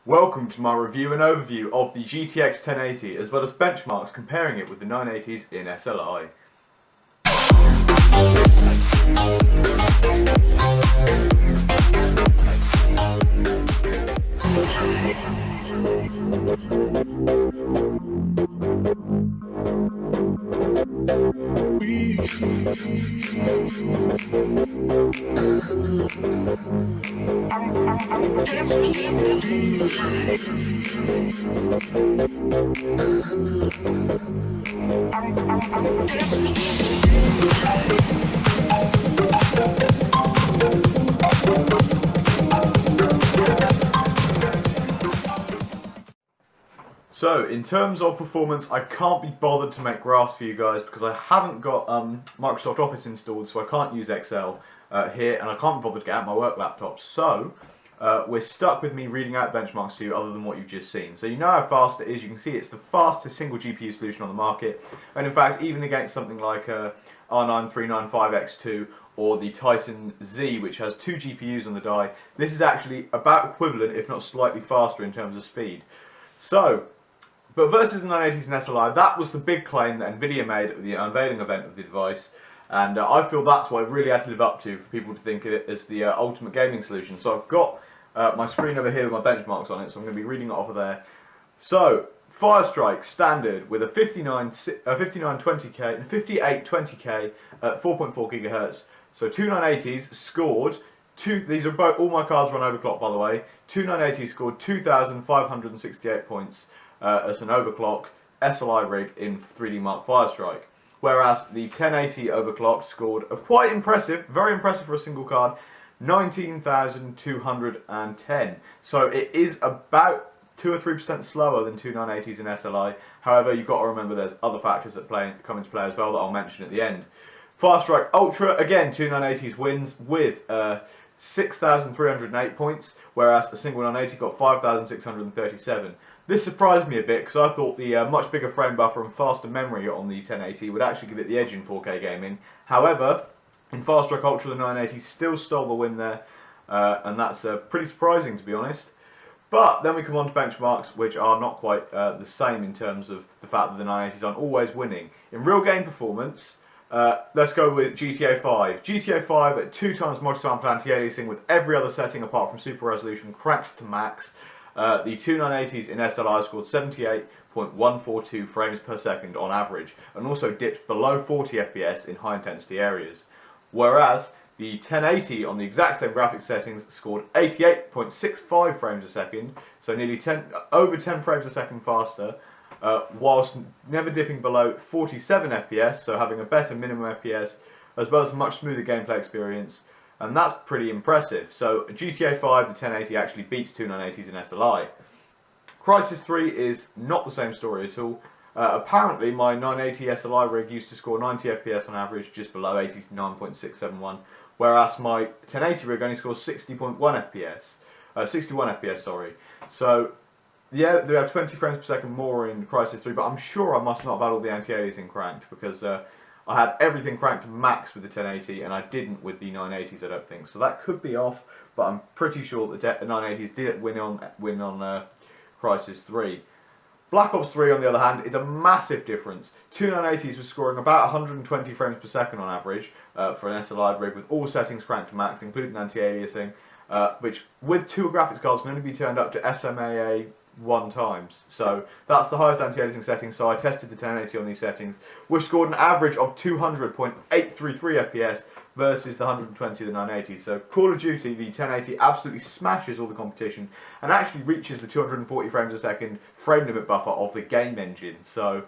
Welcome to my review and overview of the GTX 1080 as well as benchmarks comparing it with the 980s in SLI. So, in terms of performance, I can't be bothered to make graphs for you guys because I haven't got Microsoft Office installed, so I can't use Excel here, and I can't be bothered to get out my work laptop. So, we're stuck with me reading out benchmarks to you other than what you've just seen. So you know how fast it is. You can see it's the fastest single GPU solution on the market, and in fact, even against something like R9 395X2 or the Titan Z, which has 2 GPUs on the die, this is actually about equivalent, if not slightly faster in terms of speed. So, but versus the 980s and SLI, that was the big claim that Nvidia made at the unveiling event of the device, and I feel that's what it really had to live up to for people to think of it as the ultimate gaming solution. So I've got my screen over here with my benchmarks on it, so I'm going to be reading it off of there. So, Firestrike standard with a 5920K and 5820K at 4.4 GHz. So two 980s scored, these are both, all my cards run overclock by the way, two 980s scored 2,568 points as an overclock SLI rig in 3D Mark Firestrike. Whereas the 1080 overclocked scored a quite impressive, very impressive for a single card, 19,210. So it is about 2 or 3% slower than two 980s in SLI. However, you've got to remember there's other factors that come into play as well that I'll mention at the end. Firestrike Ultra, again, two 980s wins with 6,308 points, whereas a single 980 got 5,637. This surprised me a bit because I thought the much bigger frame buffer and faster memory on the 1080 would actually give it the edge in 4K gaming. However, in Firestrike Ultra, the 980 still stole the win there, and that's pretty surprising to be honest. But then we come on to benchmarks, which are not quite the same in terms of the fact that the 980s aren't always winning. In real game performance, let's go with GTA 5. GTA 5 at 2 times multi-sample anti-aliasing with every other setting apart from super resolution cracked to max. The two 980s in SLI scored 78.142 frames per second on average, and also dipped below 40 FPS in high intensity areas. Whereas the 1080 on the exact same graphics settings scored 88.65 frames a second, so nearly over 10 frames a second faster, whilst never dipping below 47 FPS, so having a better minimum FPS, as well as a much smoother gameplay experience. And that's pretty impressive. So GTA 5, the 1080 actually beats two 980s in SLI. Crysis 3 is not the same story at all. Apparently my 980 SLI rig used to score 90 FPS on average, just below 89.671, whereas my 1080 rig only scores 60.1 FPS. 61 FPS, sorry. So yeah, they have 20 frames per second more in Crysis 3, but I'm sure I must not have had all the anti-aliasing cranked because I had everything cranked to max with the 1080 and I didn't with the 980s, I don't think. So that could be off, but I'm pretty sure the 980s did win on Crysis 3. Black Ops 3 on the other hand is a massive difference. Two 980s were scoring about 120 frames per second on average for an SLI rig with all settings cranked to max, including anti-aliasing, which with two graphics cards can only be turned up to SMAA 1 times. So that's the highest anti-aliasing setting, so I tested the 1080 on these settings, which scored an average of 200.833 FPS versus the 120 of the 980. So Call of Duty, the 1080 absolutely smashes all the competition and actually reaches the 240 frames a second frame limit buffer of the game engine. So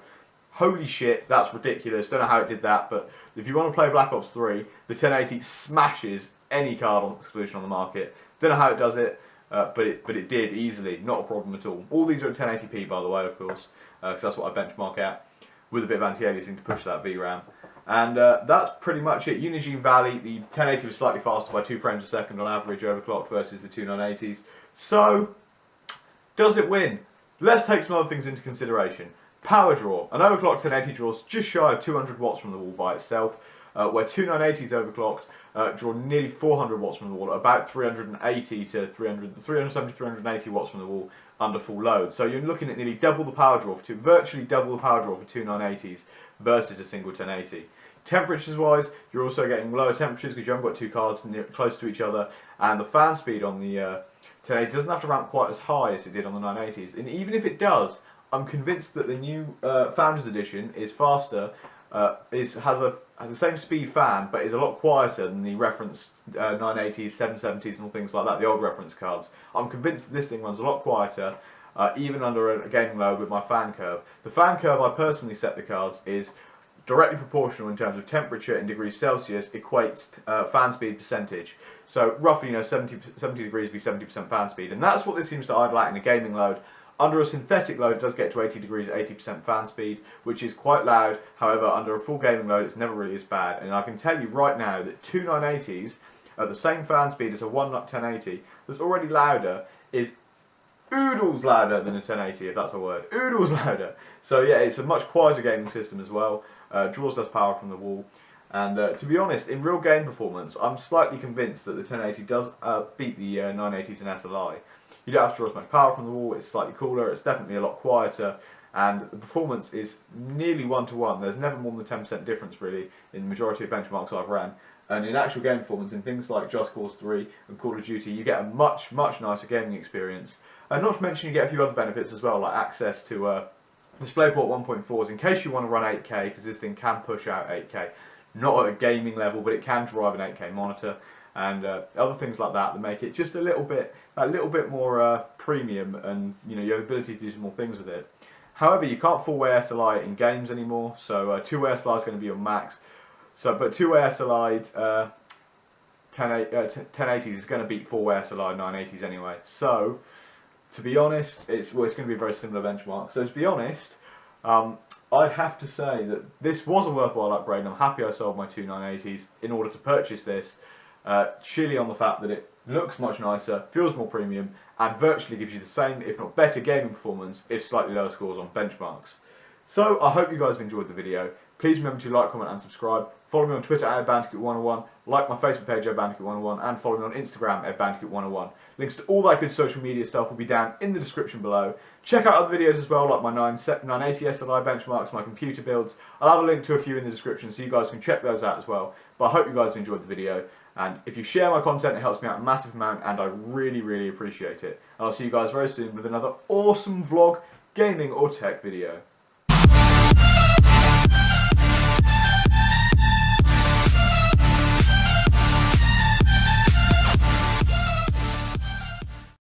holy shit, that's ridiculous. Don't know how it did that, but if you want to play Black Ops 3, the 1080 smashes any card solution on the market. Don't know how it does it. But it did easily, not a problem at all. All these are at 1080p by the way, of course, because that's what I benchmark at, with a bit of anti-aliasing to push that VRAM. And that's pretty much it. Unigine Valley, the 1080 was slightly faster by 2 frames a second on average overclocked versus the two 980s. So, does it win? Let's take some other things into consideration. Power draw. An overclocked 1080 draws just shy of 200 watts from the wall by itself. where two 980s overclocked draw nearly 400 watts from the wall, about 380 to 370, 380 watts from the wall under full load. So you're looking at nearly double the power draw for virtually double the power draw for two 980s versus a single 1080. Temperatures wise, you're also getting lower temperatures because you haven't got two cards close to each other, and the fan speed on the 1080 doesn't have to ramp quite as high as it did on the 980s. And even if it does, I'm convinced that the new Founders Edition is faster, has the same speed fan, but is a lot quieter than the reference 980s, 770s and all things like that, the old reference cards. I'm convinced that this thing runs a lot quieter, even under a gaming load with my fan curve. The fan curve I personally set the cards is directly proportional in terms of temperature in degrees Celsius equates fan speed percentage. So roughly, 70 degrees would be 70% fan speed, and that's what this seems to idle at in a gaming load. Under a synthetic load, it does get to 80 degrees, 80% fan speed, which is quite loud. However, under a full gaming load, it's never really as bad. And I can tell you right now that two 980s at the same fan speed as a one 1080 that's already louder is oodles louder than a 1080, if that's a word. Oodles louder. So yeah, it's a much quieter gaming system as well. Draws less power from the wall. And to be honest, in real game performance, I'm slightly convinced that the 1080 does beat the 980s in SLI. You don't have to draw as much power from the wall, it's slightly cooler, it's definitely a lot quieter, and the performance is nearly 1-to-1. There's never more than a 10% difference really in the majority of benchmarks I've ran. And in actual game performance, in things like Just Cause 3 and Call of Duty, you get a much nicer gaming experience. And not to mention you get a few other benefits as well, like access to DisplayPort 1.4s in case you want to run 8K, because this thing can push out 8K. Not at a gaming level, but it can drive an 8K monitor, and other things like that make it just a little bit more premium, and you have the ability to do some more things with it. However, you can't full-way SLI in games anymore, so two-way SLI is going to be your max. But two-way SLI 1080s is going to beat four-way SLI 980s anyway. So, to be honest, it's going to be a very similar benchmark. So to be honest, I'd have to say that this was a worthwhile upgrade, and I'm happy I sold my two 980s in order to purchase this, sheerly on the fact that it looks much nicer, feels more premium, and virtually gives you the same, if not better, gaming performance, if slightly lower scores on benchmarks. So I hope you guys have enjoyed the video. Please remember to like, comment and subscribe. Follow me on Twitter at Bandicoot101, like my Facebook page at Bandicoot101, and follow me on Instagram at Bandicoot101. Links to all that good social media stuff will be down in the description below. Check out other videos as well, like my 980 SLI benchmarks, my computer builds. I'll have a link to a few in the description so you guys can check those out as well. But I hope you guys enjoyed the video, and if you share my content, it helps me out a massive amount, and I really appreciate it. And I'll see you guys very soon with another awesome vlog, gaming or tech video.